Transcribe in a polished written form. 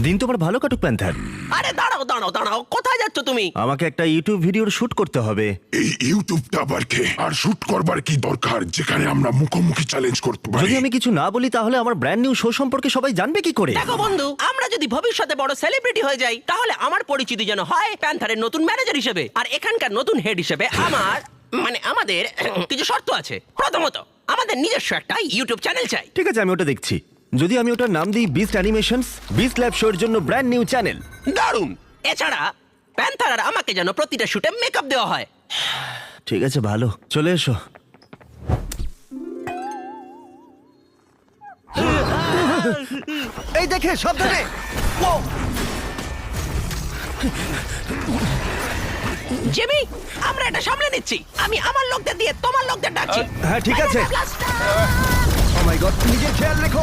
দিন তোমার ভালো কাটুক প্যান্থার। আরে দাঁড়াও দাঁড়াও দাঁড়াও, কোথায় যাচ্ছ তুমি? আমাকে একটা ইউটিউব ভিডিওর শুট করতে হবে। এই ইউটিউবটা আবার কে? আর শুট করবার কি দরকার যেখানে আমরা মুখোমুখি চ্যালেঞ্জ করতে পারি? যদি আমি কিছু না বলি তাহলে আমার ব্র্যান্ড নিউ শো সম্পর্কে সবাই জানবে কি করে? দেখো বন্ধু, আমরা যদি ভবিষ্যতে বড় সেলিব্রিটি হয়ে যাই তাহলে আমার পরিচিতি যেন হয় প্যান্থারের নতুন ম্যানেজার হিসেবে, আর এখানকার নতুন হেড হিসেবে আমাদের কিছু শর্ত আছে। প্রথমত, আমাদের নিজস্ব একটা ইউটিউব চ্যানেল চাই। ঠিক আছে, আমি ওটা দেখছি। যদি আমি ওটার নাম দিই বিস্ট অ্যানিমেশনস, বিস্ট ল্যাব শোর জন্য ব্র্যান্ড নিউ চ্যানেল। দারুণ। এছাড়া প্যান্থার আর আমাকে যেন প্রতিটা শুটে মেকআপ দেওয়া হয়। ঠিক আছে, ভালো, চলে এসো। এই দেখে সাবধানে। জিমি, আমরা এটা সামলে নিচ্ছি। আমি আমার লোকদের দিয়ে তোমার লোকদের ডাকছি। হ্যাঁ, ঠিক আছে। ও মাই গড, নিজের খেয়াল রেখো।